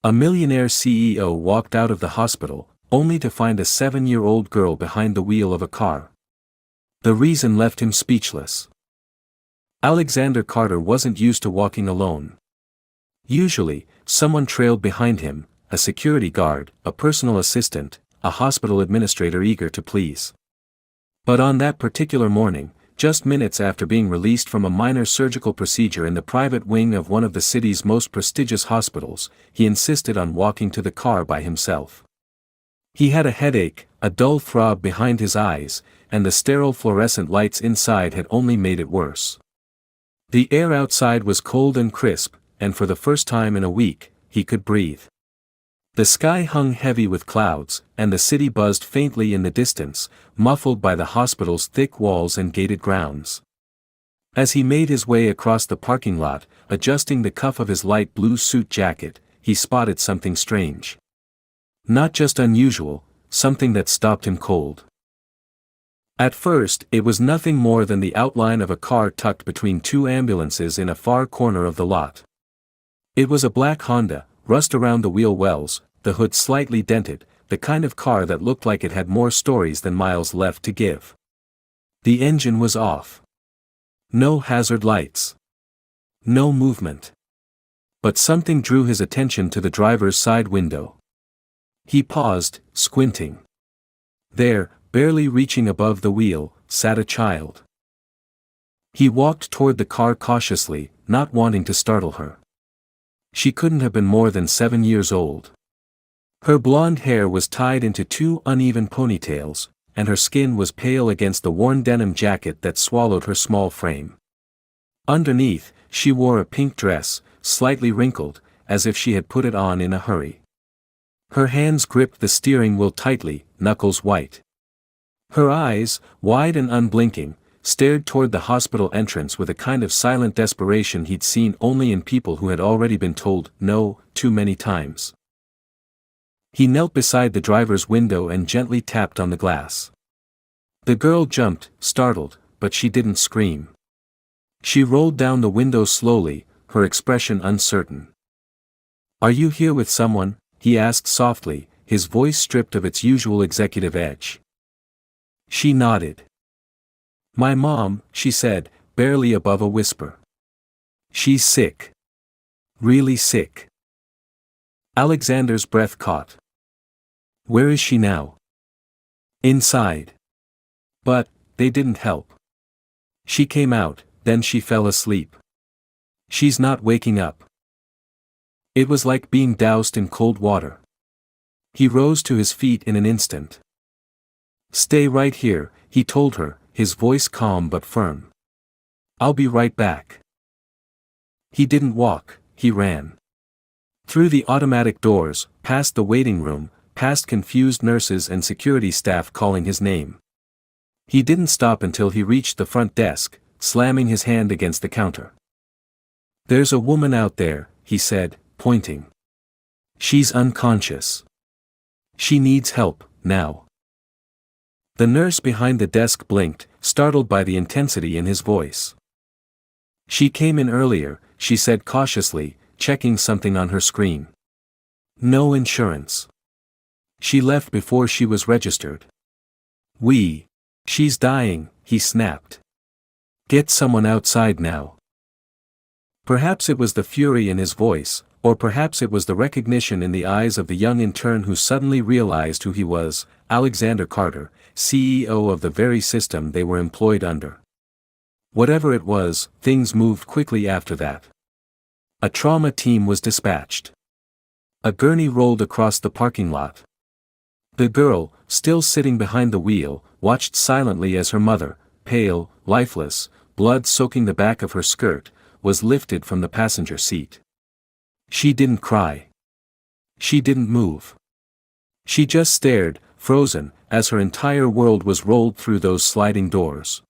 A millionaire CEO walked out of the hospital, only to find a 7-year-old girl behind the wheel of a car. The reason left him speechless. Alexander Carter wasn't used to walking alone. Usually, someone trailed behind him, a security guard, a personal assistant, a hospital administrator eager to please. But on that particular morning, just minutes after being released from a minor surgical procedure in the private wing of one of the city's most prestigious hospitals, he insisted on walking to the car by himself. He had a headache, a dull throb behind his eyes, and the sterile fluorescent lights inside had only made it worse. The air outside was cold and crisp, and for the first time in a week, he could breathe. The sky hung heavy with clouds, and the city buzzed faintly in the distance, muffled by the hospital's thick walls and gated grounds. As he made his way across the parking lot, adjusting the cuff of his light blue suit jacket, he spotted something strange. Not just unusual, something that stopped him cold. At first, it was nothing more than the outline of a car tucked between two ambulances in a far corner of the lot. It was a black Honda, rust around the wheel wells, the hood slightly dented, the kind of car that looked like it had more stories than miles left to give. The engine was off. No hazard lights. No movement. But something drew his attention to the driver's side window. He paused, squinting. There, barely reaching above the wheel, sat a child. He walked toward the car cautiously, not wanting to startle her. She couldn't have been more than 7 years old. Her blonde hair was tied into two uneven ponytails, and her skin was pale against the worn denim jacket that swallowed her small frame. Underneath, she wore a pink dress, slightly wrinkled, as if she had put it on in a hurry. Her hands gripped the steering wheel tightly, knuckles white. Her eyes, wide and unblinking, stared toward the hospital entrance with a kind of silent desperation he'd seen only in people who had already been told no too many times. He knelt beside the driver's window and gently tapped on the glass. The girl jumped, startled, but she didn't scream. She rolled down the window slowly, her expression uncertain. "Are you here with someone?" he asked softly, his voice stripped of its usual executive edge. She nodded. "My mom," she said, barely above a whisper. "She's sick. Really sick." Alexander's breath caught. "Where is she now?" "Inside." But they didn't help. She came out, then she fell asleep. "She's not waking up." It was like being doused in cold water. He rose to his feet in an instant. "Stay right here," he told her, his voice calm but firm. "I'll be right back." He didn't walk, he ran. Through the automatic doors, past the waiting room, past confused nurses and security staff calling his name. He didn't stop until he reached the front desk, slamming his hand against the counter. "There's a woman out there," he said, pointing. "She's unconscious. She needs help, now." The nurse behind the desk blinked, startled by the intensity in his voice. "She came in earlier," she said cautiously, checking something on her screen. "No insurance. She left before she was registered." She's dying," he snapped. "Get someone outside now." Perhaps it was the fury in his voice, or perhaps it was the recognition in the eyes of the young intern who suddenly realized who he was, Alexander Carter, CEO of the very system they were employed under. Whatever it was, things moved quickly after that. A trauma team was dispatched. A gurney rolled across the parking lot. The girl, still sitting behind the wheel, watched silently as her mother, pale, lifeless, blood soaking the back of her skirt, was lifted from the passenger seat. She didn't cry. She didn't move. She just stared, frozen, as her entire world was rolled through those sliding doors.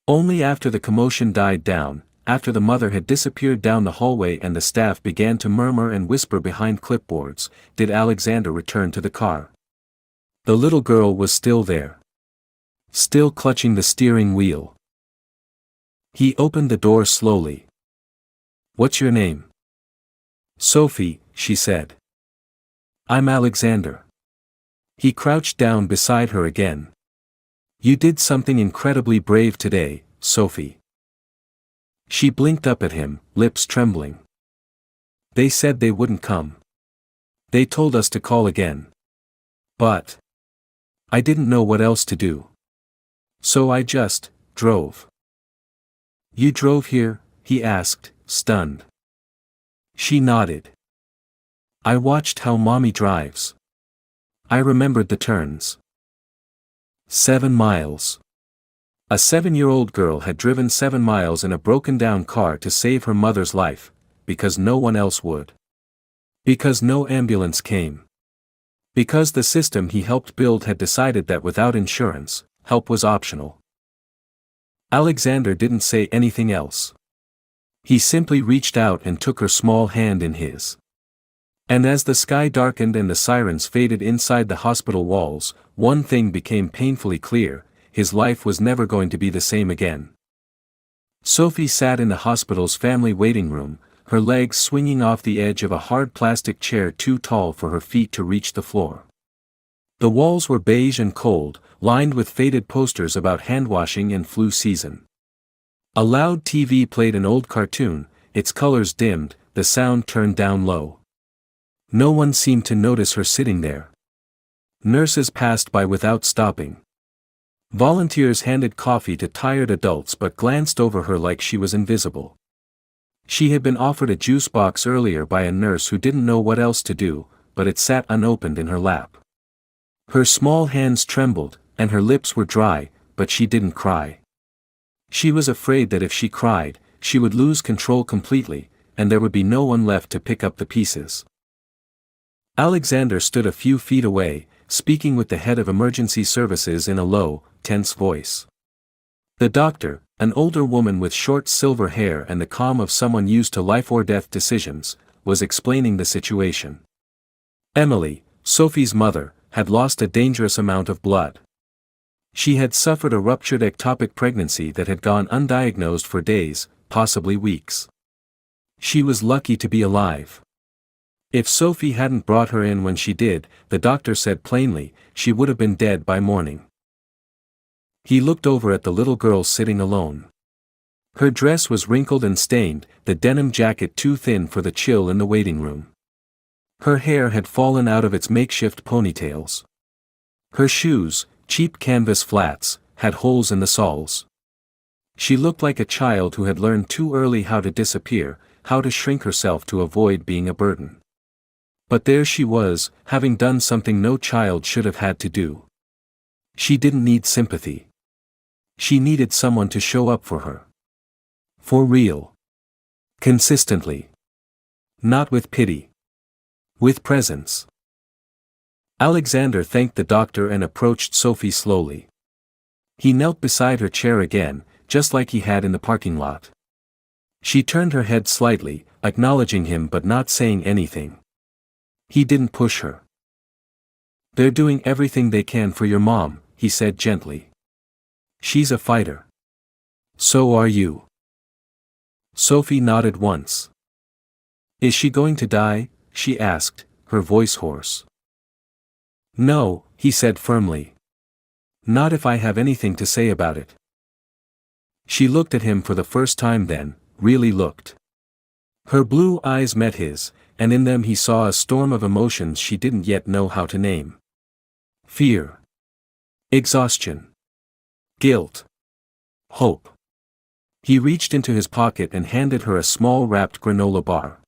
Only after the commotion died down, after the mother had disappeared down the hallway and the staff began to murmur and whisper behind clipboards, did Alexander return to the car. The little girl was still there. Still clutching the steering wheel. He opened the door slowly. "What's your name?" "Sophie," she said. I'm Alexander. He crouched down beside her again. You did something incredibly brave today, Sophie. She blinked up at him, lips trembling. They said they wouldn't come. They told us to call again. But I didn't know what else to do. So I just drove. You drove here? He asked, stunned. She nodded. I watched how Mommy drives. I remembered the turns. 7 miles. A 7-year-old girl had driven 7 miles in a broken-down car to save her mother's life, because no one else would. Because no ambulance came. Because the system he helped build had decided that without insurance, help was optional. Alexander didn't say anything else. He simply reached out and took her small hand in his. And as the sky darkened and the sirens faded inside the hospital walls, one thing became painfully clear: his life was never going to be the same again. Sophie sat in the hospital's family waiting room, her legs swinging off the edge of a hard plastic chair too tall for her feet to reach the floor. The walls were beige and cold, lined with faded posters about handwashing and flu season. A loud TV played an old cartoon, its colors dimmed, the sound turned down low. No one seemed to notice her sitting there. Nurses passed by without stopping. Volunteers handed coffee to tired adults but glanced over her like she was invisible. She had been offered a juice box earlier by a nurse who didn't know what else to do, but it sat unopened in her lap. Her small hands trembled, and her lips were dry, but she didn't cry. She was afraid that if she cried, she would lose control completely, and there would be no one left to pick up the pieces. Alexander stood a few feet away, speaking with the head of emergency services in a low, tense voice. The doctor, an older woman with short silver hair and the calm of someone used to life-or-death decisions, was explaining the situation. Emily, Sophie's mother, had lost a dangerous amount of blood. She had suffered a ruptured ectopic pregnancy that had gone undiagnosed for days, possibly weeks. She was lucky to be alive. If Sophie hadn't brought her in when she did, the doctor said plainly, she would have been dead by morning. He looked over at the little girl sitting alone. Her dress was wrinkled and stained, the denim jacket too thin for the chill in the waiting room. Her hair had fallen out of its makeshift ponytails. Her shoes, cheap canvas flats, had holes in the soles. She looked like a child who had learned too early how to disappear, how to shrink herself to avoid being a burden. But there she was, having done something no child should have had to do. She didn't need sympathy. She needed someone to show up for her. For real. Consistently. Not with pity. With presence. Alexander thanked the doctor and approached Sophie slowly. He knelt beside her chair again, just like he had in the parking lot. She turned her head slightly, acknowledging him but not saying anything. He didn't push her. They're doing everything they can for your mom, he said gently. She's a fighter. So are you. Sophie nodded once. Is she going to die? She asked, her voice hoarse. No, he said firmly. Not if I have anything to say about it. She looked at him for the first time then, really looked. Her blue eyes met his, and in them he saw a storm of emotions she didn't yet know how to name. Fear. Exhaustion. Guilt. Hope. He reached into his pocket and handed her a small wrapped granola bar.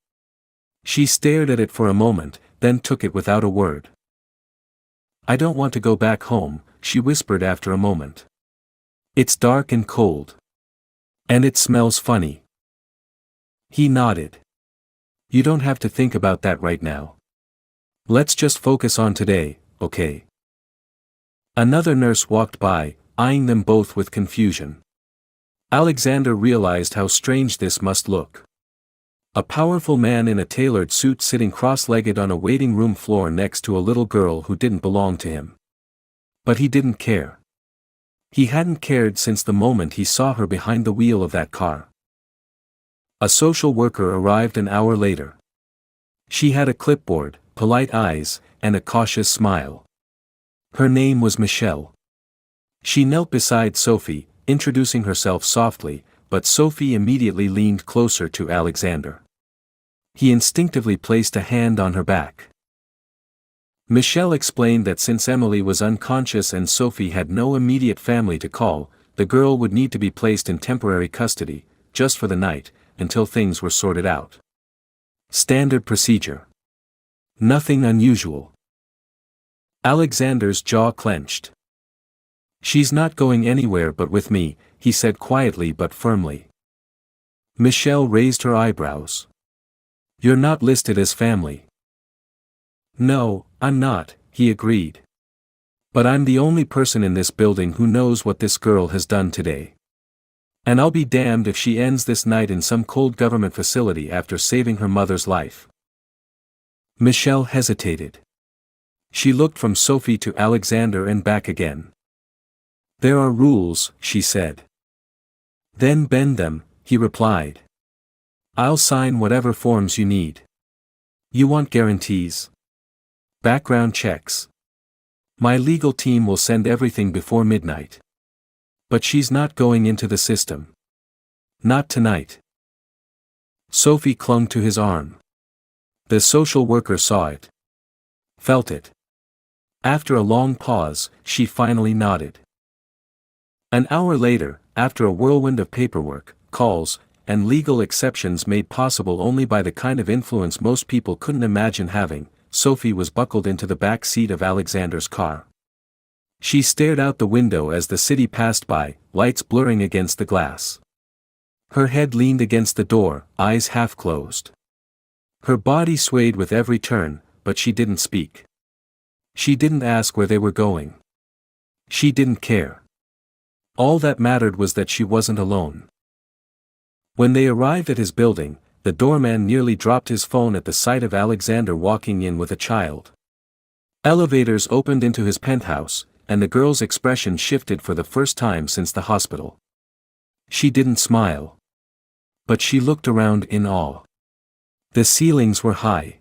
She stared at it for a moment, then took it without a word. I don't want to go back home, she whispered after a moment. It's dark and cold. And it smells funny. He nodded. You don't have to think about that right now. Let's just focus on today, okay? Another nurse walked by, eyeing them both with confusion. Alexander realized how strange this must look. A powerful man in a tailored suit sitting cross-legged on a waiting room floor next to a little girl who didn't belong to him. But he didn't care. He hadn't cared since the moment he saw her behind the wheel of that car. A social worker arrived an hour later. She had a clipboard, polite eyes, and a cautious smile. Her name was Michelle. She knelt beside Sophie, introducing herself softly, but Sophie immediately leaned closer to Alexander. He instinctively placed a hand on her back. Michelle explained that since Emily was unconscious and Sophie had no immediate family to call, the girl would need to be placed in temporary custody, just for the night, until things were sorted out. Standard procedure. Nothing unusual. Alexander's jaw clenched. "She's not going anywhere but with me," he said quietly but firmly. Michelle raised her eyebrows. "You're not listed as family." "No, I'm not," he agreed. "But I'm the only person in this building who knows what this girl has done today. And I'll be damned if she ends this night in some cold government facility after saving her mother's life." Michelle hesitated. She looked from Sophie to Alexander and back again. "There are rules," she said. "Then bend them," he replied. "I'll sign whatever forms you need. You want guarantees? Background checks? My legal team will send everything before midnight. But she's not going into the system. Not tonight." Sophie clung to his arm. The social worker saw it. Felt it. After a long pause, she finally nodded. An hour later, after a whirlwind of paperwork, calls, and legal exceptions made possible only by the kind of influence most people couldn't imagine having, Sophie was buckled into the back seat of Alexander's car. She stared out the window as the city passed by, lights blurring against the glass. Her head leaned against the door, eyes half closed. Her body swayed with every turn, but she didn't speak. She didn't ask where they were going. She didn't care. All that mattered was that she wasn't alone. When they arrived at his building, the doorman nearly dropped his phone at the sight of Alexander walking in with a child. Elevators opened into his penthouse, and the girl's expression shifted for the first time since the hospital. She didn't smile. But she looked around in awe. The ceilings were high.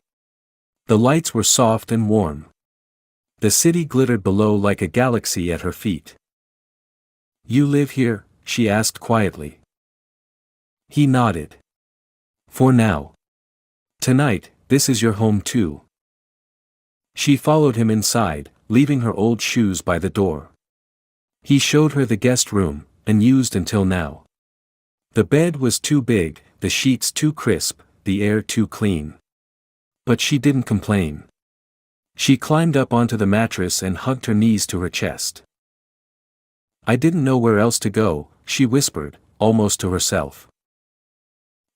The lights were soft and warm. The city glittered below like a galaxy at her feet. "You live here?" she asked quietly. He nodded. "For now. Tonight, this is your home too." She followed him inside, leaving her old shoes by the door. He showed her the guest room, unused until now. The bed was too big, the sheets too crisp, the air too clean. But she didn't complain. She climbed up onto the mattress and hugged her knees to her chest. "I didn't know where else to go," she whispered, almost to herself.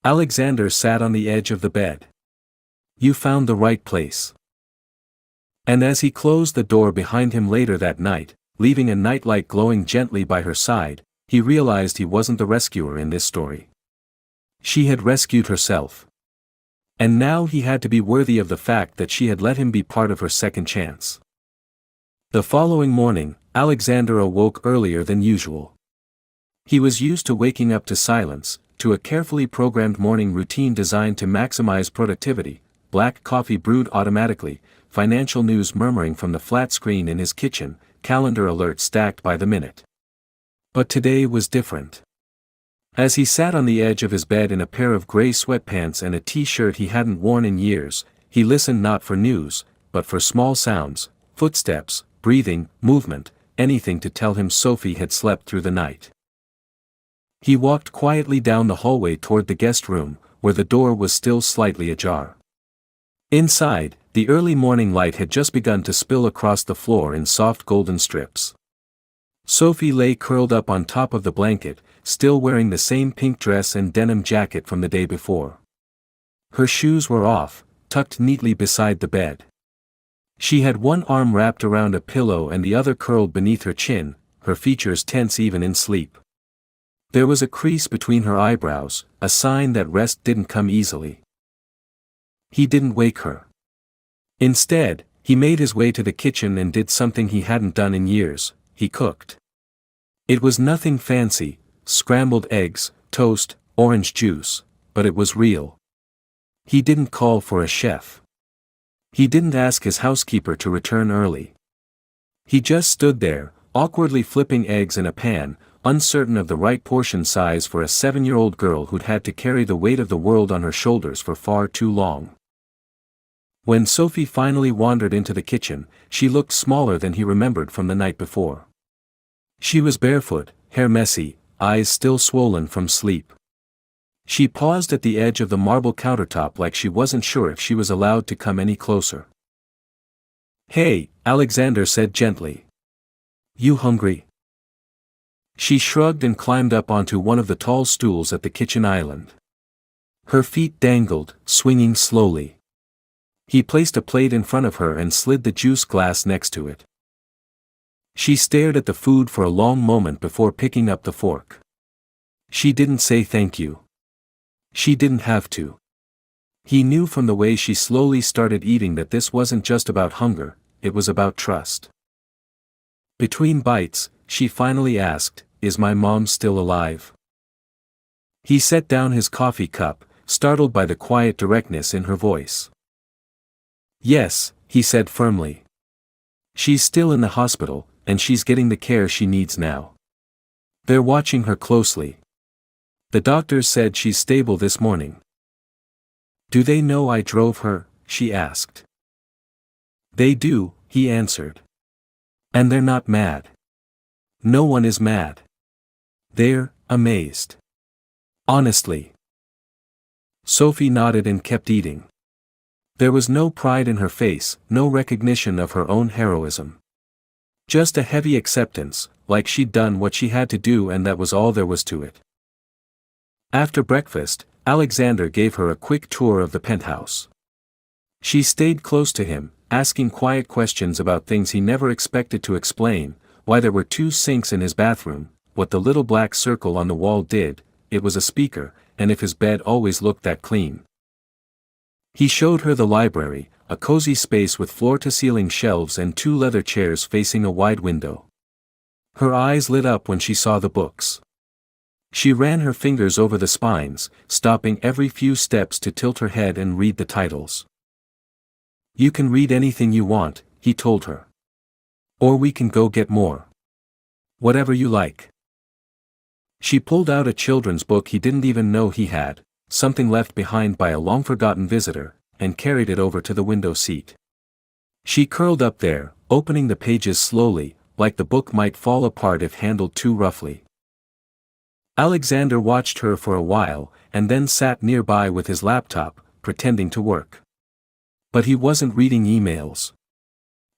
Alexander sat on the edge of the bed. "You found the right place." And as he closed the door behind him later that night, leaving a nightlight glowing gently by her side, he realized he wasn't the rescuer in this story. She had rescued herself. And now he had to be worthy of the fact that she had let him be part of her second chance. The following morning, Alexander awoke earlier than usual. He was used to waking up to silence, to a carefully programmed morning routine designed to maximize productivity, black coffee brewed automatically, financial news murmuring from the flat screen in his kitchen, calendar alerts stacked by the minute. But today was different. As he sat on the edge of his bed in a pair of gray sweatpants and a t-shirt he hadn't worn in years, he listened not for news, but for small sounds, footsteps, breathing, movement, anything to tell him Sophie had slept through the night. He walked quietly down the hallway toward the guest room, where the door was still slightly ajar. Inside, the early morning light had just begun to spill across the floor in soft golden strips. Sophie lay curled up on top of the blanket, still wearing the same pink dress and denim jacket from the day before. Her shoes were off, tucked neatly beside the bed. She had one arm wrapped around a pillow and the other curled beneath her chin, her features tense even in sleep. There was a crease between her eyebrows, a sign that rest didn't come easily. He didn't wake her. Instead, he made his way to the kitchen and did something he hadn't done in years: he cooked. It was nothing fancy, scrambled eggs, toast, orange juice, but it was real. He didn't call for a chef. He didn't ask his housekeeper to return early. He just stood there, awkwardly flipping eggs in a pan, uncertain of the right portion size for a 7-year-old girl who'd had to carry the weight of the world on her shoulders for far too long. When Sophie finally wandered into the kitchen, she looked smaller than he remembered from the night before. She was barefoot, hair messy, eyes still swollen from sleep. She paused at the edge of the marble countertop like she wasn't sure if she was allowed to come any closer. "Hey," Alexander said gently. "You hungry?" She shrugged and climbed up onto one of the tall stools at the kitchen island. Her feet dangled, swinging slowly. He placed a plate in front of her and slid the juice glass next to it. She stared at the food for a long moment before picking up the fork. She didn't say thank you. She didn't have to. He knew from the way she slowly started eating that this wasn't just about hunger, it was about trust. Between bites, she finally asked, "Is my mom still alive?" He set down his coffee cup, startled by the quiet directness in her voice. "Yes," he said firmly. "She's still in the hospital, and she's getting the care she needs now. They're watching her closely. The doctors said she's stable this morning." "Do they know I drove her?" she asked. "They do," he answered. "And they're not mad. No one is mad. They're amazed. Honestly." Sophie nodded and kept eating. There was no pride in her face, no recognition of her own heroism. Just a heavy acceptance, like she'd done what she had to do and that was all there was to it. After breakfast, Alexander gave her a quick tour of the penthouse. She stayed close to him, asking quiet questions about things he never expected to explain, why there were 2 sinks in his bathroom, what the little black circle on the wall did, it was a speaker, and if his bed always looked that clean. He showed her the library, a cozy space with floor-to-ceiling shelves and 2 leather chairs facing a wide window. Her eyes lit up when she saw the books. She ran her fingers over the spines, stopping every few steps to tilt her head and read the titles. "You can read anything you want," he told her. "Or we can go get more. Whatever you like." She pulled out a children's book he didn't even know he had, something left behind by a long-forgotten visitor, and carried it over to the window seat. She curled up there, opening the pages slowly, like the book might fall apart if handled too roughly. Alexander watched her for a while, and then sat nearby with his laptop, pretending to work. But he wasn't reading emails.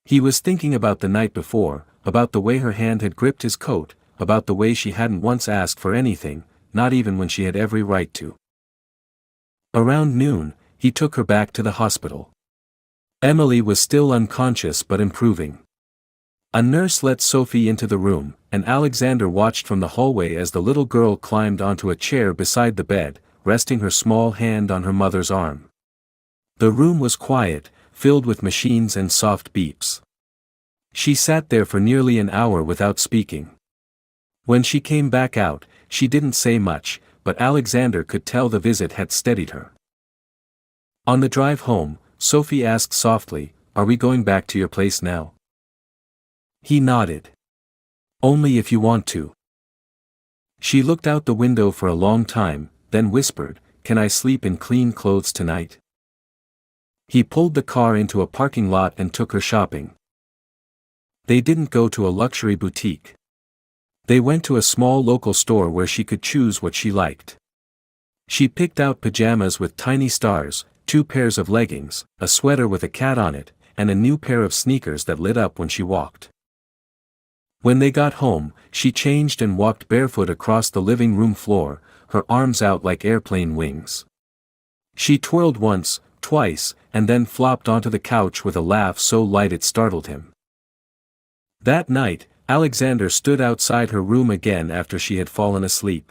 He was thinking about the night before, about the way her hand had gripped his coat, about the way she hadn't once asked for anything, not even when she had every right to. Around noon, he took her back to the hospital. Emily was still unconscious but improving. A nurse let Sophie into the room, and Alexander watched from the hallway as the little girl climbed onto a chair beside the bed, resting her small hand on her mother's arm. The room was quiet, filled with machines and soft beeps. She sat there for nearly an hour without speaking. When she came back out, she didn't say much, but Alexander could tell the visit had steadied her. On the drive home, Sophie asked softly, "Are we going back to your place now?" He nodded. "Only if you want to." She looked out the window for a long time, then whispered, "Can I sleep in clean clothes tonight?" He pulled the car into a parking lot and took her shopping. They didn't go to a luxury boutique. They went to a small local store where she could choose what she liked. She picked out pajamas with tiny stars, 2 pairs of leggings, a sweater with a cat on it, and a new pair of sneakers that lit up when she walked. When they got home, she changed and walked barefoot across the living room floor, her arms out like airplane wings. She twirled once, twice, and then flopped onto the couch with a laugh so light it startled him. That night, Alexander stood outside her room again after she had fallen asleep.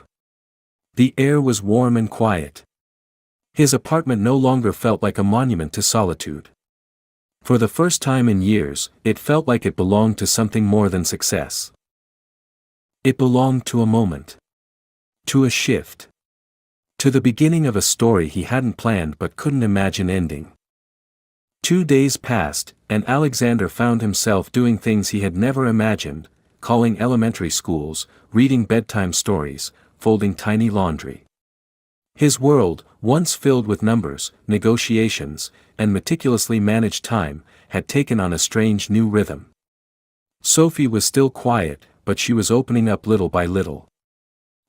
The air was warm and quiet. His apartment no longer felt like a monument to solitude. For the first time in years, it felt like it belonged to something more than success. It belonged to a moment. To a shift. To the beginning of a story he hadn't planned but couldn't imagine ending. 2 days passed, and Alexander found himself doing things he had never imagined, calling elementary schools, reading bedtime stories, folding tiny laundry. His world, once filled with numbers, negotiations, and meticulously managed time, had taken on a strange new rhythm. Sophie was still quiet, but she was opening up little by little.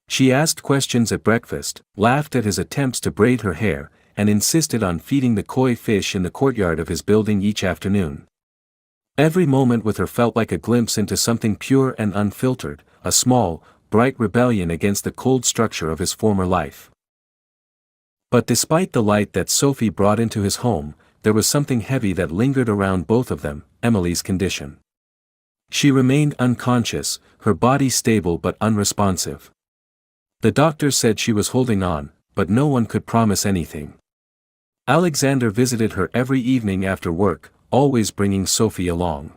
She asked questions at breakfast, laughed at his attempts to braid her hair, and insisted on feeding the koi fish in the courtyard of his building each afternoon. Every moment with her felt like a glimpse into something pure and unfiltered, a small, bright rebellion against the cold structure of his former life. But despite the light that Sophie brought into his home, there was something heavy that lingered around both of them, Emily's condition. She remained unconscious, her body stable but unresponsive. The doctors said she was holding on, but no one could promise anything. Alexander visited her every evening after work, always bringing Sophie along.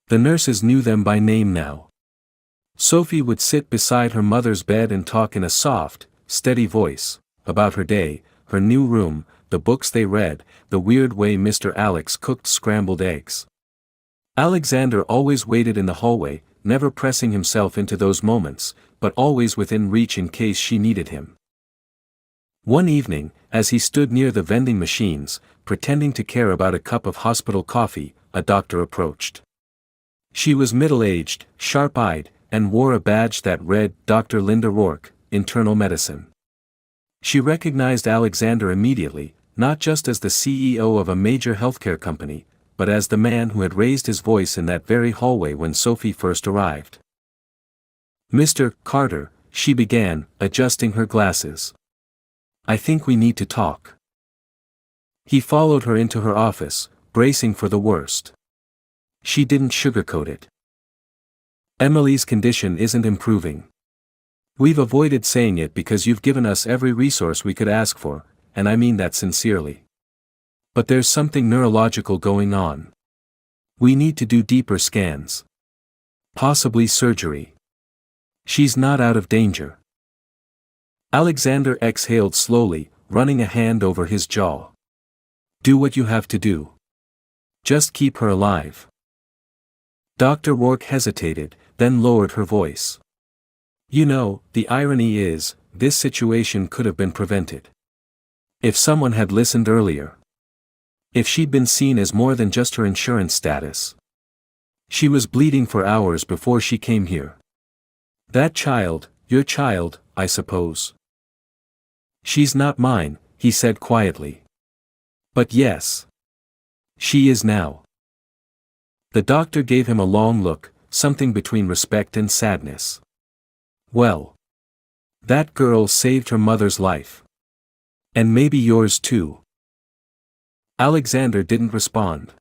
The nurses knew them by name now. Sophie would sit beside her mother's bed and talk in a soft, steady voice, about her day, her new room, the books they read, the weird way Mr. Alex cooked scrambled eggs. Alexander always waited in the hallway, never pressing himself into those moments, but always within reach in case she needed him. One evening, as he stood near the vending machines, pretending to care about a cup of hospital coffee, a doctor approached. She was middle-aged, sharp-eyed, and wore a badge that read Dr. Linda Rourke, Internal Medicine. She recognized Alexander immediately, not just as the CEO of a major healthcare company, but as the man who had raised his voice in that very hallway when Sophie first arrived. "Mr. Carter," she began, adjusting her glasses. "I think we need to talk." He followed her into her office, bracing for the worst. She didn't sugarcoat it. "Emily's condition isn't improving. We've avoided saying it because you've given us every resource we could ask for, and I mean that sincerely. But there's something neurological going on. We need to do deeper scans. Possibly surgery. She's not out of danger." Alexander exhaled slowly, running a hand over his jaw. "Do what you have to do. Just keep her alive." Dr. Rourke hesitated, then lowered her voice. "You know, the irony is, this situation could have been prevented. If someone had listened earlier. If she'd been seen as more than just her insurance status. She was bleeding for hours before she came here. That child, your child, I suppose." "She's not mine," he said quietly. "But yes. She is now." The doctor gave him a long look, something between respect and sadness. "Well. That girl saved her mother's life. And maybe yours too." Alexander didn't respond.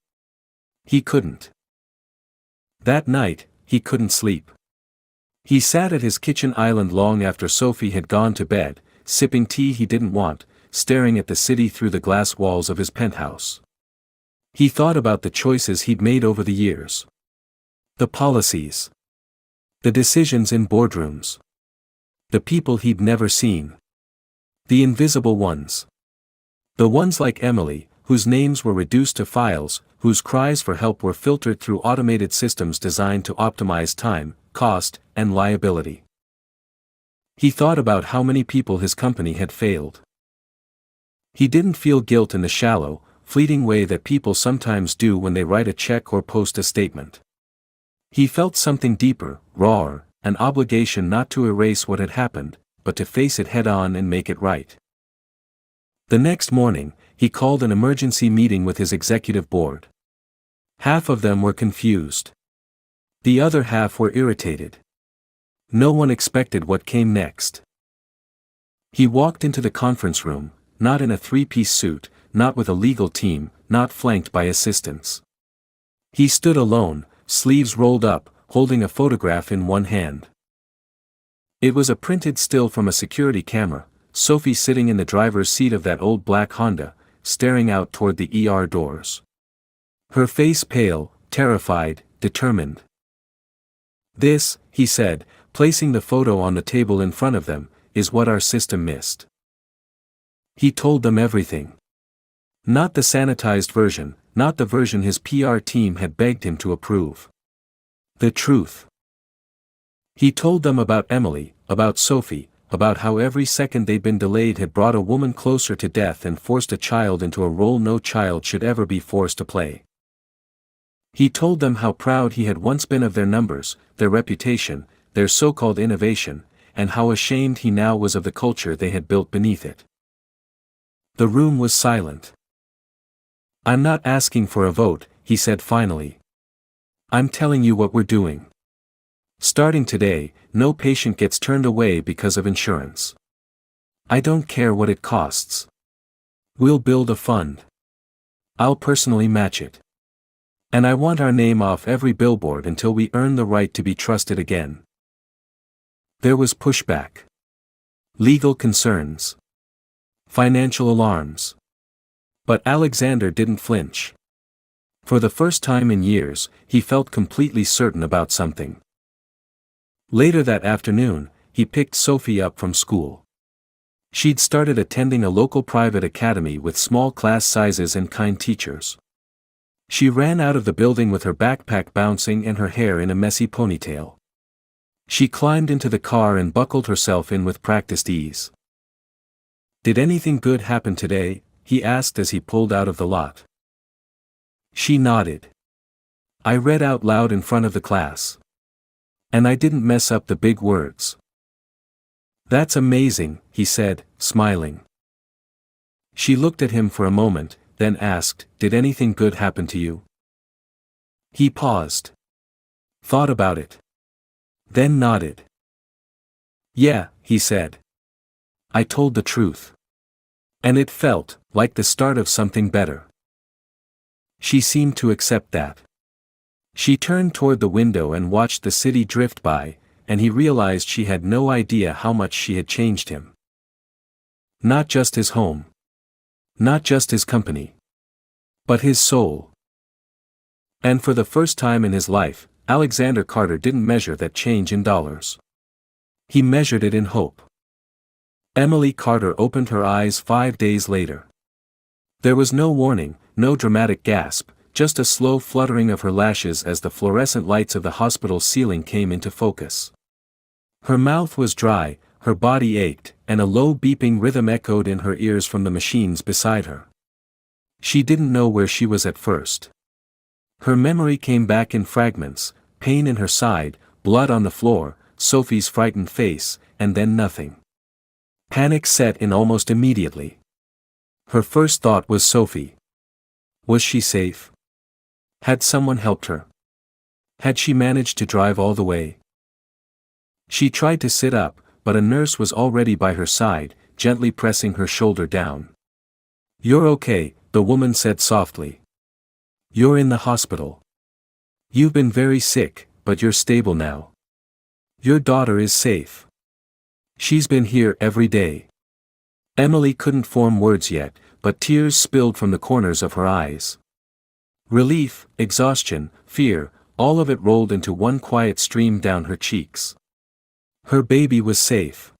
He couldn't. That night, he couldn't sleep. He sat at his kitchen island long after Sophie had gone to bed, sipping tea he didn't want, staring at the city through the glass walls of his penthouse. He thought about the choices he'd made over the years. The policies. The decisions in boardrooms. The people he'd never seen. The invisible ones. The ones like Emily, whose names were reduced to files, whose cries for help were filtered through automated systems designed to optimize time, cost, and liability. He thought about how many people his company had failed. He didn't feel guilt in the shallow, fleeting way that people sometimes do when they write a check or post a statement. He felt something deeper, rawer, an obligation not to erase what had happened, but to face it head-on and make it right. The next morning, he called an emergency meeting with his executive board. Half of them were confused. The other half were irritated. No one expected what came next. He walked into the conference room, not in a three-piece suit, not with a legal team, not flanked by assistants. He stood alone, sleeves rolled up, holding a photograph in one hand. It was a printed still from a security camera, Sophie sitting in the driver's seat of that old black Honda, staring out toward the ER doors. Her face pale, terrified, determined. "This," he said, placing the photo on the table in front of them, "is what our system missed." He told them everything. Not the sanitized version, not the version his PR team had begged him to approve. The truth. He told them about Emily, about Sophie, about how every second they'd been delayed had brought a woman closer to death and forced a child into a role no child should ever be forced to play. He told them how proud he had once been of their numbers, their reputation, their so-called innovation, and how ashamed he now was of the culture they had built beneath it. The room was silent. "I'm not asking for a vote," he said finally. "I'm telling you what we're doing. Starting today, no patient gets turned away because of insurance. I don't care what it costs. We'll build a fund. I'll personally match it. And I want our name off every billboard until we earn the right to be trusted again." There was pushback. Legal concerns. Financial alarms. But Alexander didn't flinch. For the first time in years, he felt completely certain about something. Later that afternoon, he picked Sophie up from school. She'd started attending a local private academy with small class sizes and kind teachers. She ran out of the building with her backpack bouncing and her hair in a messy ponytail. She climbed into the car and buckled herself in with practiced ease. "Did anything good happen today?" he asked as he pulled out of the lot. She nodded. "I read out loud in front of the class. And I didn't mess up the big words." "That's amazing," he said, smiling. She looked at him for a moment, then asked, "Did anything good happen to you?" He paused. Thought about it. Then nodded. "Yeah," he said. "I told the truth. And it felt like the start of something better." She seemed to accept that. She turned toward the window and watched the city drift by, and he realized she had no idea how much she had changed him. Not just his home. Not just his company. But his soul. And for the first time in his life, Alexander Carter didn't measure that change in dollars. He measured it in hope. Emily Carter opened her eyes 5 days later. There was no warning, no dramatic gasp, just a slow fluttering of her lashes as the fluorescent lights of the hospital ceiling came into focus. Her mouth was dry, her body ached, and a low beeping rhythm echoed in her ears from the machines beside her. She didn't know where she was at first. Her memory came back in fragments, pain in her side, blood on the floor, Sophie's frightened face, and then nothing. Panic set in almost immediately. Her first thought was Sophie. Was she safe? Had someone helped her? Had she managed to drive all the way? She tried to sit up, but a nurse was already by her side, gently pressing her shoulder down. "You're okay," the woman said softly. "You're in the hospital. You've been very sick, but you're stable now. Your daughter is safe. She's been here every day." Emily couldn't form words yet, but tears spilled from the corners of her eyes. Relief, exhaustion, fear, all of it rolled into one quiet stream down her cheeks. Her baby was safe.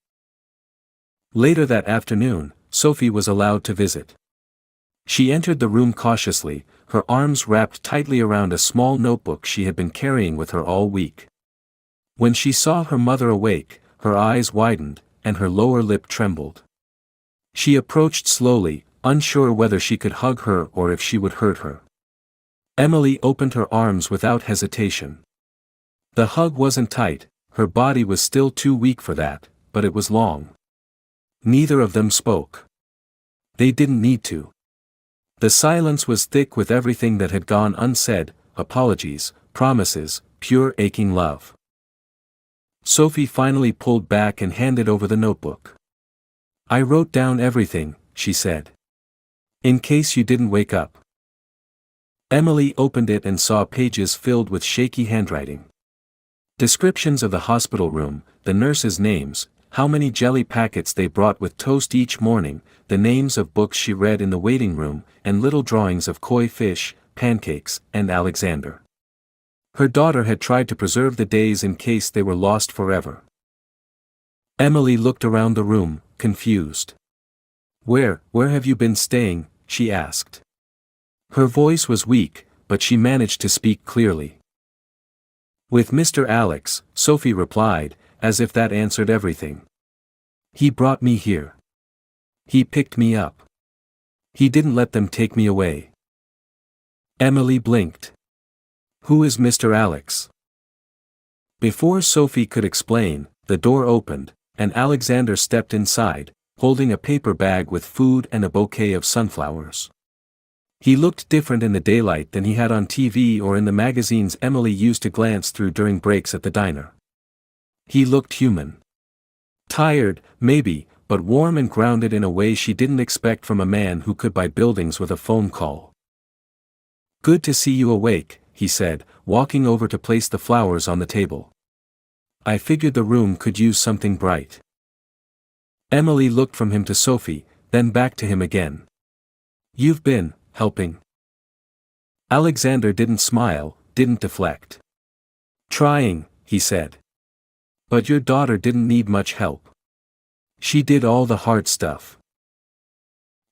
Later that afternoon, Sophie was allowed to visit. She entered the room cautiously, her arms wrapped tightly around a small notebook she had been carrying with her all week. When she saw her mother awake, her eyes widened, and her lower lip trembled. She approached slowly, unsure whether she could hug her or if she would hurt her. Emily opened her arms without hesitation. The hug wasn't tight, her body was still too weak for that, but it was long. Neither of them spoke. They didn't need to. The silence was thick with everything that had gone unsaid, apologies, promises, pure aching love. Sophie finally pulled back and handed over the notebook. "I wrote down everything," she said. "In case you didn't wake up." Emily opened it and saw pages filled with shaky handwriting. Descriptions of the hospital room, the nurses' names, how many jelly packets they brought with toast each morning, the names of books she read in the waiting room, and little drawings of koi fish, pancakes, and Alexander. Her daughter had tried to preserve the days in case they were lost forever. Emily looked around the room, confused. Where have you been staying?" she asked. Her voice was weak, but she managed to speak clearly. "With Mr. Alex," Sophie replied, as if that answered everything. "He brought me here. He picked me up. He didn't let them take me away." Emily blinked. "Who is Mr. Alex?" Before Sophie could explain, the door opened, and Alexander stepped inside, holding a paper bag with food and a bouquet of sunflowers. He looked different in the daylight than he had on TV or in the magazines Emily used to glance through during breaks at the diner. He looked human. Tired, maybe, but warm and grounded in a way she didn't expect from a man who could buy buildings with a phone call. "Good to see you awake," he said, walking over to place the flowers on the table. "I figured the room could use something bright." Emily looked from him to Sophie, then back to him again. "You've been helping?" Alexander didn't smile, didn't deflect. "Trying," he said. "But your daughter didn't need much help. She did all the hard stuff."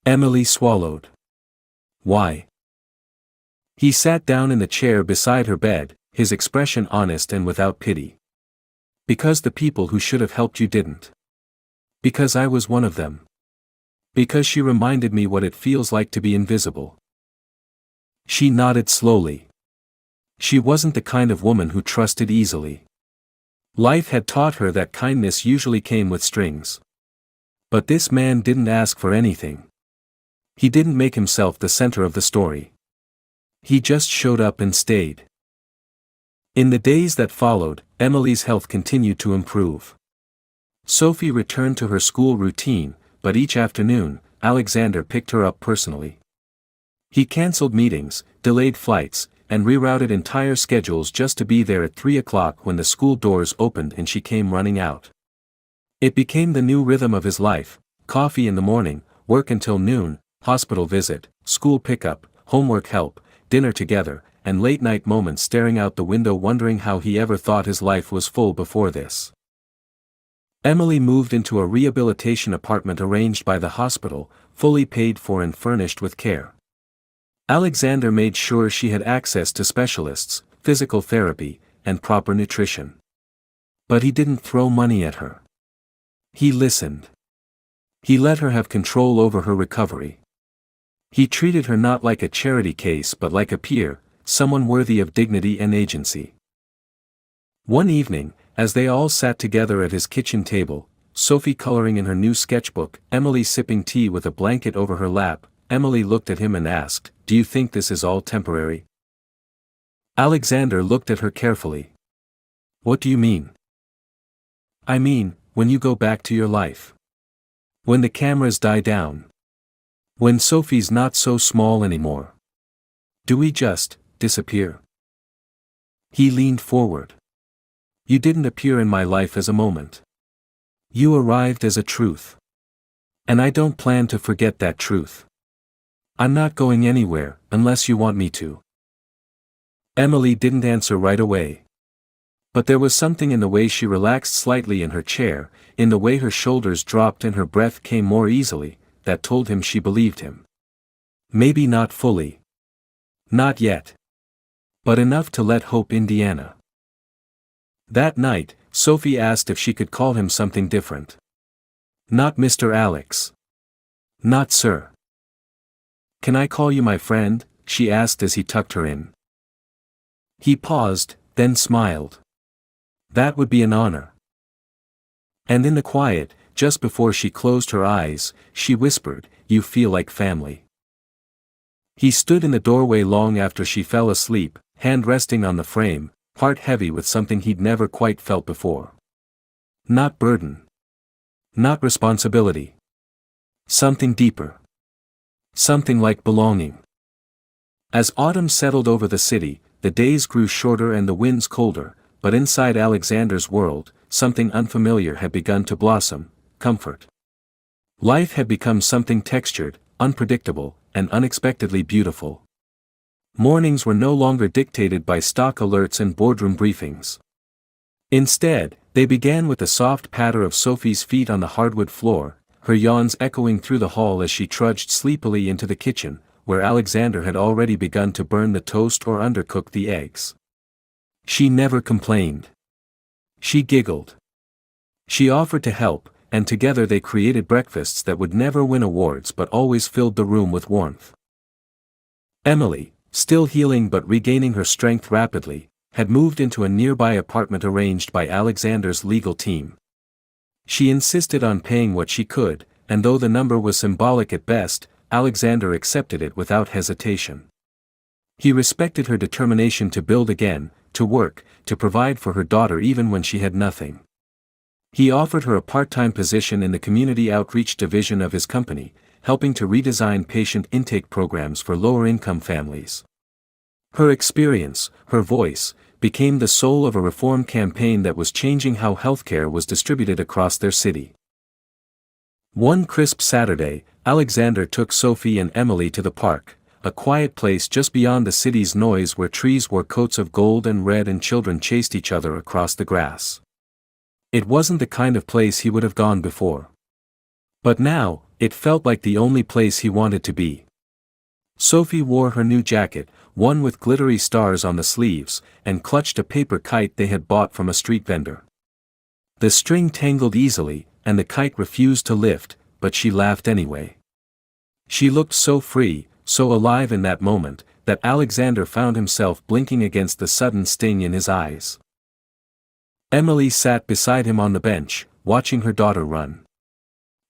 Emily swallowed. "Why?" He sat down in the chair beside her bed, his expression honest and without pity. "Because the people who should have helped you didn't. Because I was one of them. Because she reminded me what it feels like to be invisible." She nodded slowly. She wasn't the kind of woman who trusted easily. Life had taught her that kindness usually came with strings. But this man didn't ask for anything. He didn't make himself the center of the story. He just showed up and stayed. In the days that followed, Emily's health continued to improve. Sophie returned to her school routine, but each afternoon, Alexander picked her up personally. He canceled meetings, delayed flights, and rerouted entire schedules just to be there at 3 o'clock when the school doors opened and she came running out. It became the new rhythm of his life: coffee in the morning, work until noon, hospital visit, school pickup, homework help, dinner together, and late-night moments staring out the window wondering how he ever thought his life was full before this. Emily moved into a rehabilitation apartment arranged by the hospital, fully paid for and furnished with care. Alexander made sure she had access to specialists, physical therapy, and proper nutrition. But he didn't throw money at her. He listened. He let her have control over her recovery. He treated her not like a charity case but like a peer, someone worthy of dignity and agency. One evening, as they all sat together at his kitchen table, Sophie coloring in her new sketchbook, Emily sipping tea with a blanket over her lap, Emily looked at him and asked, "Do you think this is all temporary?" Alexander looked at her carefully. "What do you mean?" "I mean, when you go back to your life. When the cameras die down. When Sophie's not so small anymore. Do we just disappear?" He leaned forward. "You didn't appear in my life as a moment. You arrived as a truth. And I don't plan to forget that truth. I'm not going anywhere, unless you want me to." Emily didn't answer right away. But there was something in the way she relaxed slightly in her chair, in the way her shoulders dropped and her breath came more easily, that told him she believed him. Maybe not fully. Not yet. But enough to let hope Indiana. That night, Sophie asked if she could call him something different. "Not Mr. Alex. Not sir. Can I call you my friend?" she asked as he tucked her in. He paused, then smiled. "That would be an honor." And in the quiet, just before she closed her eyes, she whispered, "You feel like family." He stood in the doorway long after she fell asleep, hand resting on the frame, heart heavy with something he'd never quite felt before. Not burden. Not responsibility. Something deeper. Something like belonging. As autumn settled over the city, the days grew shorter and the winds colder, but inside Alexander's world, something unfamiliar had begun to blossom: comfort. Life had become something textured, unpredictable, and unexpectedly beautiful. Mornings were no longer dictated by stock alerts and boardroom briefings. Instead, they began with the soft patter of Sophie's feet on the hardwood floor, her yawns echoing through the hall as she trudged sleepily into the kitchen, where Alexander had already begun to burn the toast or undercook the eggs. She never complained. She giggled. She offered to help, and together they created breakfasts that would never win awards but always filled the room with warmth. Emily, still healing but regaining her strength rapidly, had moved into a nearby apartment arranged by Alexander's legal team. She insisted on paying what she could, and though the number was symbolic at best, Alexander accepted it without hesitation. He respected her determination to build again, to work, to provide for her daughter even when she had nothing. He offered her a part-time position in the community outreach division of his company, helping to redesign patient intake programs for lower-income families. Her experience, her voice, became the soul of a reform campaign that was changing how healthcare was distributed across their city. One crisp Saturday, Alexander took Sophie and Emily to the park, a quiet place just beyond the city's noise where trees wore coats of gold and red and children chased each other across the grass. It wasn't the kind of place he would have gone before. But now, it felt like the only place he wanted to be. Sophie wore her new jacket, one with glittery stars on the sleeves, and clutched a paper kite they had bought from a street vendor. The string tangled easily, and the kite refused to lift, but she laughed anyway. She looked so free, so alive in that moment, that Alexander found himself blinking against the sudden sting in his eyes. Emily sat beside him on the bench, watching her daughter run.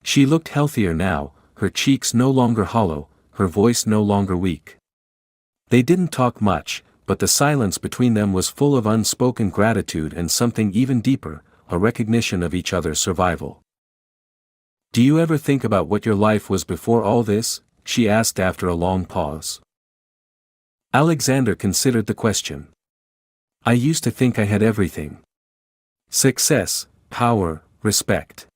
She looked healthier now, her cheeks no longer hollow, her voice no longer weak. They didn't talk much, but the silence between them was full of unspoken gratitude and something even deeper, a recognition of each other's survival. "Do you ever think about what your life was before all this?" she asked after a long pause. Alexander considered the question. "I used to think I had everything. Success, power, respect.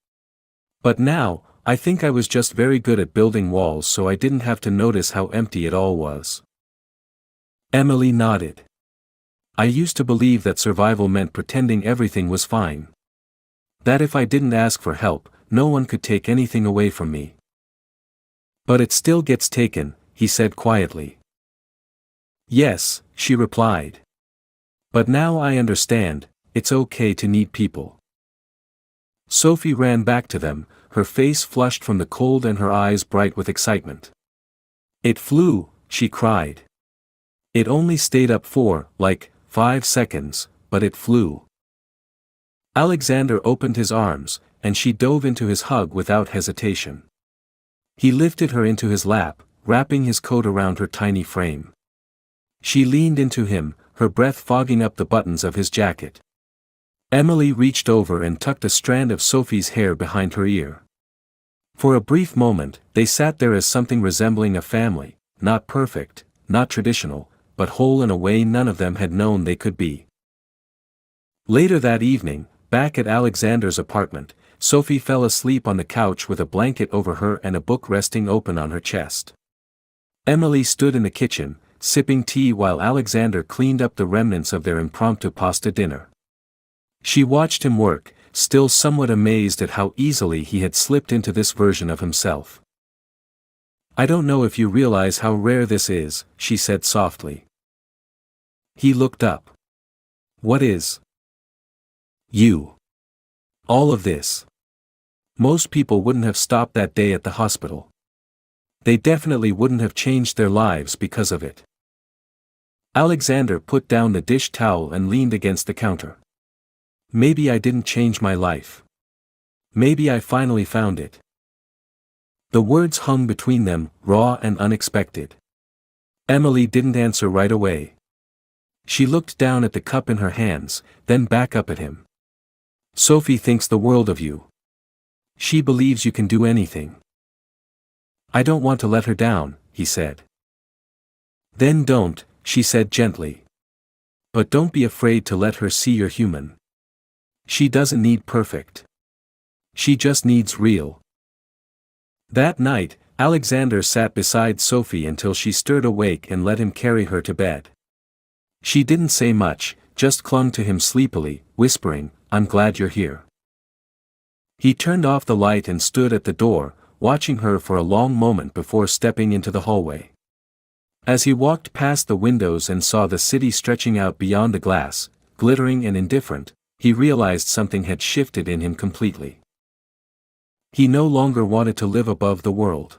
But now, I think I was just very good at building walls so I didn't have to notice how empty it all was." Emily nodded. "I used to believe that survival meant pretending everything was fine. That if I didn't ask for help, no one could take anything away from me. But it still gets taken," he said quietly. "Yes," she replied. "But now I understand, it's okay to need people." Sophie ran back to them, her face flushed from the cold and her eyes bright with excitement. "It flew," she cried. "It only stayed up for, 5 seconds, but it flew." Alexander opened his arms, and she dove into his hug without hesitation. He lifted her into his lap, wrapping his coat around her tiny frame. She leaned into him, her breath fogging up the buttons of his jacket. Emily reached over and tucked a strand of Sophie's hair behind her ear. For a brief moment, they sat there as something resembling a family, not perfect, not traditional, but whole in a way none of them had known they could be. Later that evening, back at Alexander's apartment, Sophie fell asleep on the couch with a blanket over her and a book resting open on her chest. Emily stood in the kitchen, sipping tea while Alexander cleaned up the remnants of their impromptu pasta dinner. She watched him work, still somewhat amazed at how easily he had slipped into this version of himself. "I don't know if you realize how rare this is," she said softly. He looked up. "What is?" "You. All of this. Most people wouldn't have stopped that day at the hospital. They definitely wouldn't have changed their lives because of it." Alexander put down the dish towel and leaned against the counter. "Maybe I didn't change my life. Maybe I finally found it." The words hung between them, raw and unexpected. Emily didn't answer right away. She looked down at the cup in her hands, then back up at him. "Sophie thinks the world of you. She believes you can do anything." "I don't want to let her down," he said. "Then don't," she said gently. "But don't be afraid to let her see you're human. She doesn't need perfect. She just needs real." That night, Alexander sat beside Sophie until she stirred awake and let him carry her to bed. She didn't say much, just clung to him sleepily, whispering, "I'm glad you're here." He turned off the light and stood at the door, watching her for a long moment before stepping into the hallway. As he walked past the windows and saw the city stretching out beyond the glass, glittering and indifferent, he realized something had shifted in him completely. He no longer wanted to live above the world.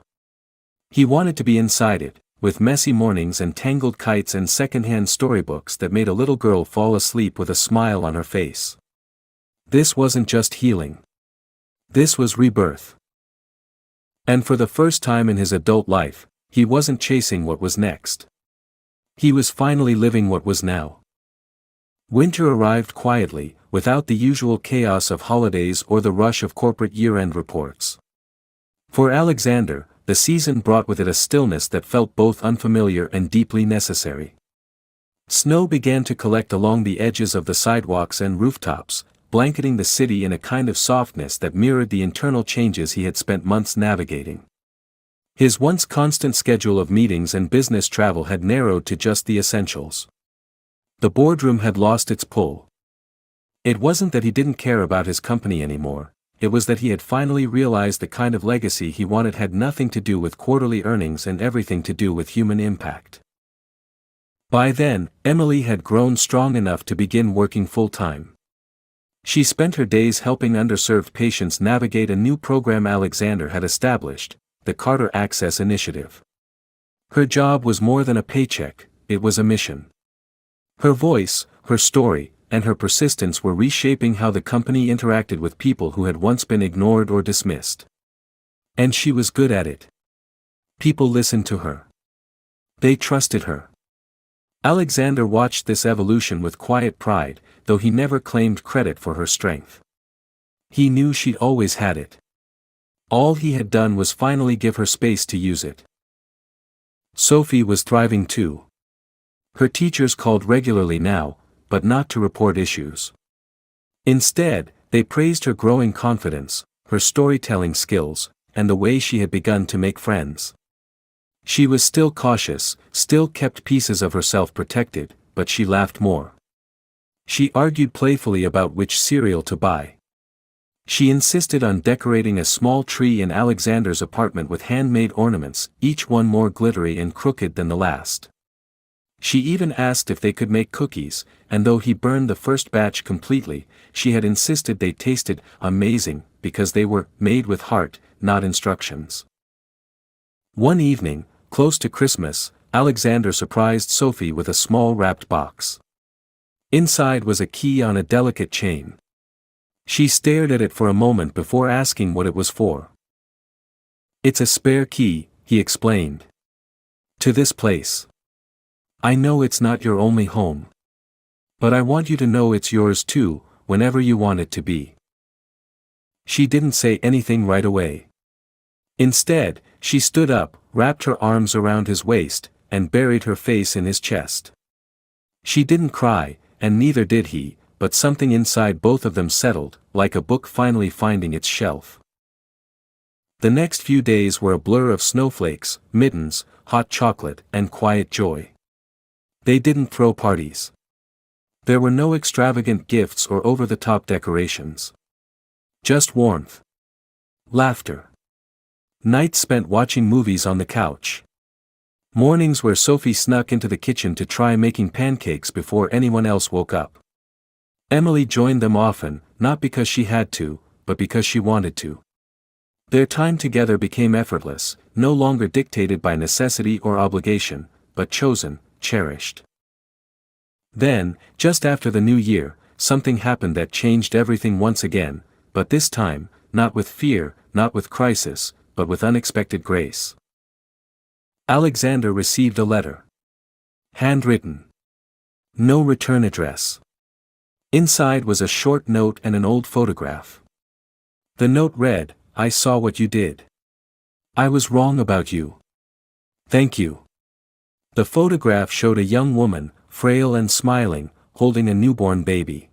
He wanted to be inside it, with messy mornings and tangled kites and second-hand storybooks that made a little girl fall asleep with a smile on her face. This wasn't just healing. This was rebirth. And for the first time in his adult life, he wasn't chasing what was next. He was finally living what was now. Winter arrived quietly, without the usual chaos of holidays or the rush of corporate year-end reports. For Alexander, the season brought with it a stillness that felt both unfamiliar and deeply necessary. Snow began to collect along the edges of the sidewalks and rooftops, blanketing the city in a kind of softness that mirrored the internal changes he had spent months navigating. His once constant schedule of meetings and business travel had narrowed to just the essentials. The boardroom had lost its pull. It wasn't that he didn't care about his company anymore, it was that he had finally realized the kind of legacy he wanted had nothing to do with quarterly earnings and everything to do with human impact. By then, Emily had grown strong enough to begin working full-time. She spent her days helping underserved patients navigate a new program Alexander had established, the Carter Access Initiative. Her job was more than a paycheck, it was a mission. Her voice, her story, and her persistence were reshaping how the company interacted with people who had once been ignored or dismissed. And she was good at it. People listened to her. They trusted her. Alexander watched this evolution with quiet pride, though he never claimed credit for her strength. He knew she'd always had it. All he had done was finally give her space to use it. Sophie was thriving too. Her teachers called regularly now, but not to report issues. Instead, they praised her growing confidence, her storytelling skills, and the way she had begun to make friends. She was still cautious, still kept pieces of herself protected, but she laughed more. She argued playfully about which cereal to buy. She insisted on decorating a small tree in Alexander's apartment with handmade ornaments, each one more glittery and crooked than the last. She even asked if they could make cookies, and though he burned the first batch completely, she had insisted they tasted amazing, because they were made with heart, not instructions. One evening, close to Christmas, Alexander surprised Sophie with a small wrapped box. Inside was a key on a delicate chain. She stared at it for a moment before asking what it was for. "It's a spare key," he explained. "To this place. I know it's not your only home. But I want you to know it's yours too, whenever you want it to be." She didn't say anything right away. Instead, she stood up, wrapped her arms around his waist, and buried her face in his chest. She didn't cry, and neither did he, but something inside both of them settled, like a book finally finding its shelf. The next few days were a blur of snowflakes, mittens, hot chocolate, and quiet joy. They didn't throw parties. There were no extravagant gifts or over-the-top decorations. Just warmth. Laughter. Nights spent watching movies on the couch. Mornings where Sophie snuck into the kitchen to try making pancakes before anyone else woke up. Emily joined them often, not because she had to, but because she wanted to. Their time together became effortless, no longer dictated by necessity or obligation, but chosen, cherished. Then, just after the new year, something happened that changed everything once again, but this time, not with fear, not with crisis, but with unexpected grace. Alexander received a letter. Handwritten. No return address. Inside was a short note and an old photograph. The note read, "I saw what you did. I was wrong about you. Thank you." The photograph showed a young woman, frail and smiling, holding a newborn baby.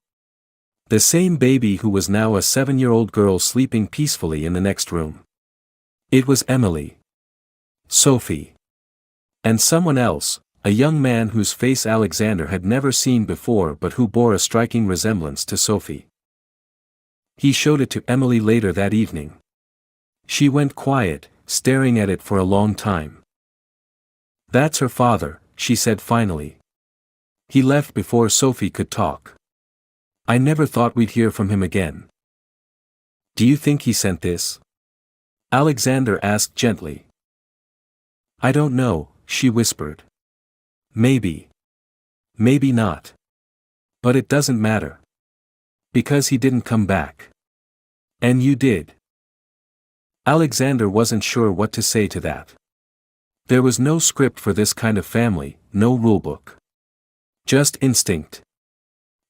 The same baby who was now a 7-year-old girl sleeping peacefully in the next room. It was Emily. Sophie. And someone else, a young man whose face Alexander had never seen before but who bore a striking resemblance to Sophie. He showed it to Emily later that evening. She went quiet, staring at it for a long time. That's her father, she said finally. He left before Sophie could talk. I never thought we'd hear from him again. Do you think he sent this? Alexander asked gently. I don't know, she whispered. Maybe. Maybe not. But it doesn't matter. Because he didn't come back. And you did. Alexander wasn't sure what to say to that. There was no script for this kind of family, no rulebook. Just instinct.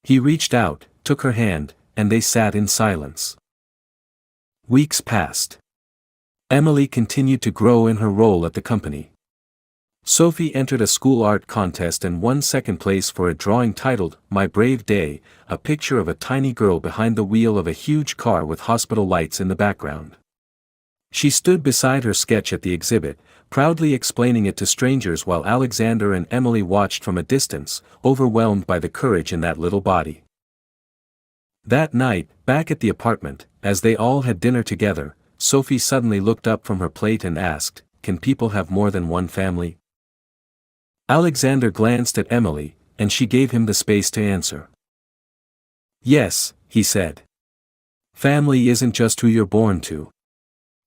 He reached out, took her hand, and they sat in silence. Weeks passed. Emily continued to grow in her role at the company. Sophie entered a school art contest and won second place for a drawing titled, My Brave Day, a picture of a tiny girl behind the wheel of a huge car with hospital lights in the background. She stood beside her sketch at the exhibit, proudly explaining it to strangers while Alexander and Emily watched from a distance, overwhelmed by the courage in that little body. That night, back at the apartment, as they all had dinner together, Sophie suddenly looked up from her plate and asked, Can people have more than one family? Alexander glanced at Emily, and she gave him the space to answer. Yes, he said. Family isn't just who you're born to.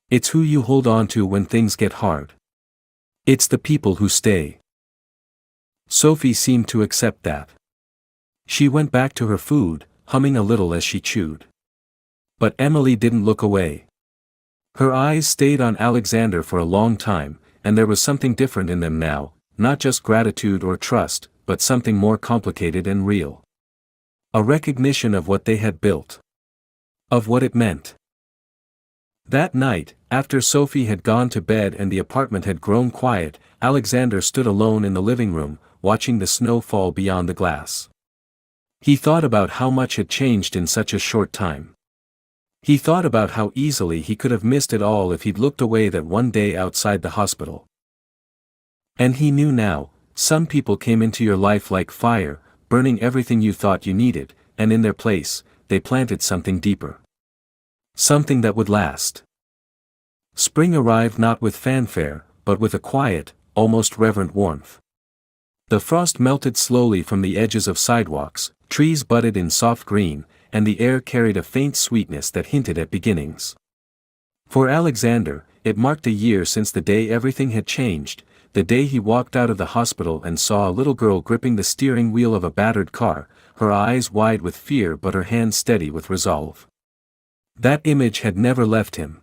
It's who you hold on to when things get hard. It's the people who stay. Sophie seemed to accept that. She went back to her food, humming a little as she chewed. But Emily didn't look away. Her eyes stayed on Alexander for a long time, and there was something different in them now, not just gratitude or trust, but something more complicated and real. A recognition of what they had built. Of what it meant. That night, after Sophie had gone to bed and the apartment had grown quiet, Alexander stood alone in the living room, watching the snow fall beyond the glass. He thought about how much had changed in such a short time. He thought about how easily he could have missed it all if he'd looked away that one day outside the hospital. And he knew now, some people came into your life like fire, burning everything you thought you needed, and in their place, they planted something deeper. Something that would last. Spring arrived not with fanfare, but with a quiet, almost reverent warmth. The frost melted slowly from the edges of sidewalks, trees budded in soft green, and the air carried a faint sweetness that hinted at beginnings. For Alexander, it marked a year since the day everything had changed, the day he walked out of the hospital and saw a little girl gripping the steering wheel of a battered car, her eyes wide with fear but her hands steady with resolve. That image had never left him.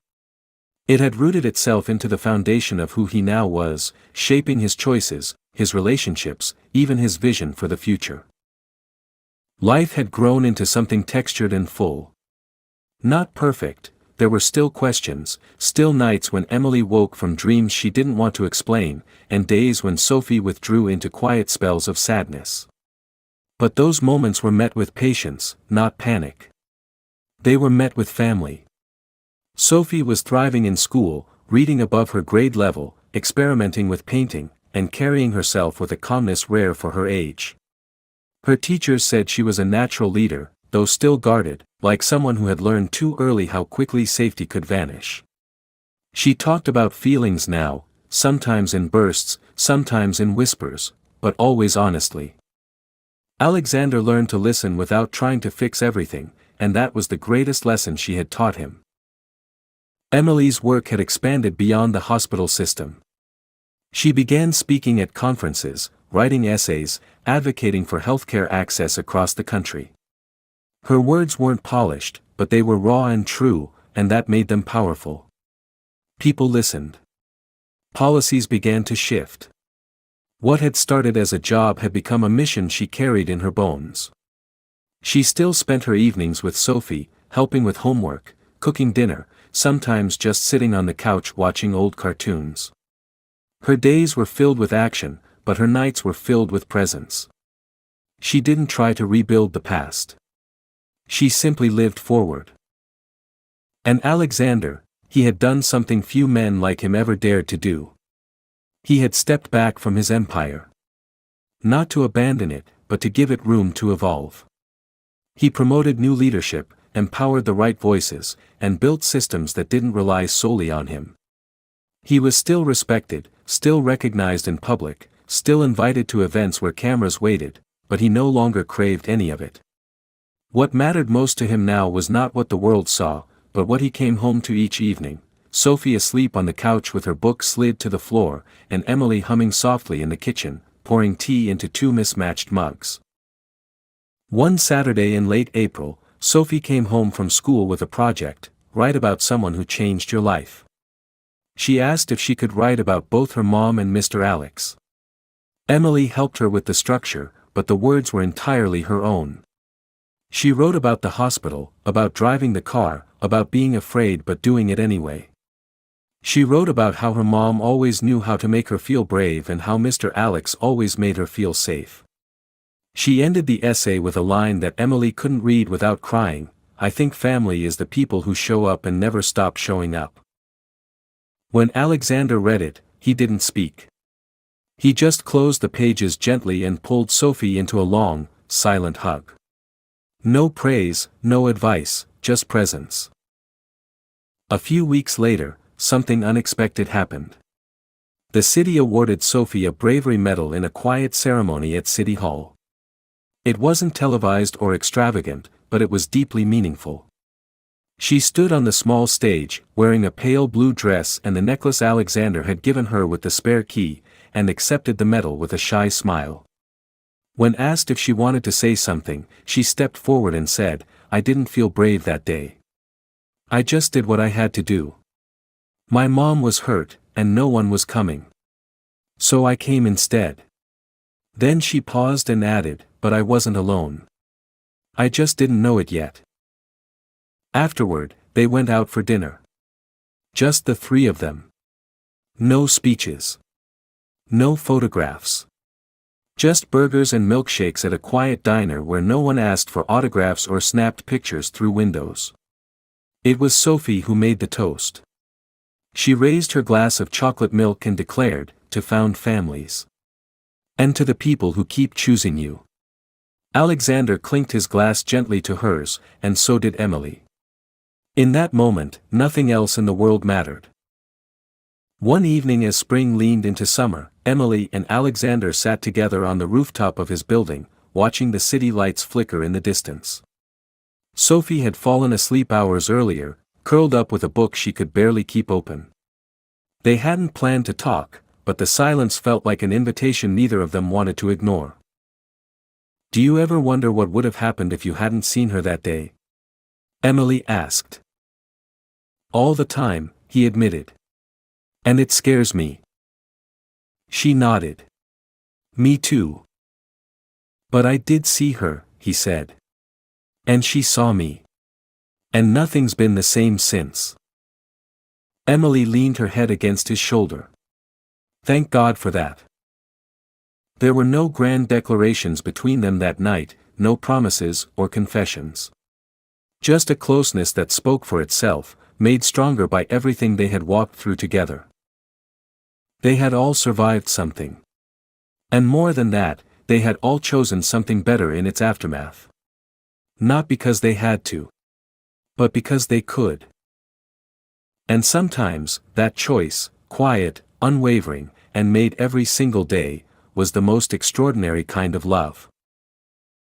It had rooted itself into the foundation of who he now was, shaping his choices, his relationships, even his vision for the future. Life had grown into something textured and full. Not perfect, there were still questions, still nights when Emily woke from dreams she didn't want to explain, and days when Sophie withdrew into quiet spells of sadness. But those moments were met with patience, not panic. They were met with family. Sophie was thriving in school, reading above her grade level, experimenting with painting, and carrying herself with a calmness rare for her age. Her teachers said she was a natural leader, though still guarded, like someone who had learned too early how quickly safety could vanish. She talked about feelings now, sometimes in bursts, sometimes in whispers, but always honestly. Alexander learned to listen without trying to fix everything, and that was the greatest lesson she had taught him. Emily's work had expanded beyond the hospital system. She began speaking at conferences, writing essays, advocating for healthcare access across the country. Her words weren't polished, but they were raw and true, and that made them powerful. People listened. Policies began to shift. What had started as a job had become a mission she carried in her bones. She still spent her evenings with Sophie, helping with homework, cooking dinner, sometimes just sitting on the couch watching old cartoons. Her days were filled with action, but her nights were filled with presence. She didn't try to rebuild the past. She simply lived forward. And Alexander, he had done something few men like him ever dared to do. He had stepped back from his empire. Not to abandon it, but to give it room to evolve. He promoted new leadership, empowered the right voices, and built systems that didn't rely solely on him. He was still respected, still recognized in public, still invited to events where cameras waited, but he no longer craved any of it. What mattered most to him now was not what the world saw, but what he came home to each evening, Sophie asleep on the couch with her book slid to the floor, and Emily humming softly in the kitchen, pouring tea into two mismatched mugs. One Saturday in late April, Sophie came home from school with a project: write about someone who changed your life. She asked if she could write about both her mom and Mr. Alex. Emily helped her with the structure, but the words were entirely her own. She wrote about the hospital, about driving the car, about being afraid but doing it anyway. She wrote about how her mom always knew how to make her feel brave and how Mr. Alex always made her feel safe. She ended the essay with a line that Emily couldn't read without crying: "I think family is the people who show up and never stop showing up." When Alexander read it, he didn't speak. He just closed the pages gently and pulled Sophie into a long, silent hug. No praise, no advice, just presence. A few weeks later, something unexpected happened. The city awarded Sophie a bravery medal in a quiet ceremony at City Hall. It wasn't televised or extravagant, but it was deeply meaningful. She stood on the small stage, wearing a pale blue dress and the necklace Alexander had given her with the spare key, and accepted the medal with a shy smile. When asked if she wanted to say something, she stepped forward and said, "I didn't feel brave that day. I just did what I had to do. My mom was hurt, and no one was coming. So I came instead." Then she paused and added, "But I wasn't alone. I just didn't know it yet." Afterward, they went out for dinner. Just the three of them. No speeches. No photographs. Just burgers and milkshakes at a quiet diner where no one asked for autographs or snapped pictures through windows. It was Sophie who made the toast. She raised her glass of chocolate milk and declared, "To found families. And to the people who keep choosing you." Alexander clinked his glass gently to hers, and so did Emily. In that moment, nothing else in the world mattered. One evening as spring leaned into summer, Emily and Alexander sat together on the rooftop of his building, watching the city lights flicker in the distance. Sophie had fallen asleep hours earlier, curled up with a book she could barely keep open. They hadn't planned to talk, but the silence felt like an invitation neither of them wanted to ignore. "Do you ever wonder what would have happened if you hadn't seen her that day?" Emily asked. "All the time," he admitted. "And it scares me." She nodded. "Me too." "But I did see her," he said. "And she saw me. And nothing's been the same since." Emily leaned her head against his shoulder. Thank God for that. There were no grand declarations between them that night, no promises or confessions. Just a closeness that spoke for itself, made stronger by everything they had walked through together. They had all survived something. And more than that, they had all chosen something better in its aftermath. Not because they had to, but because they could. And sometimes, that choice, quiet, unwavering, and made every single day, was the most extraordinary kind of love.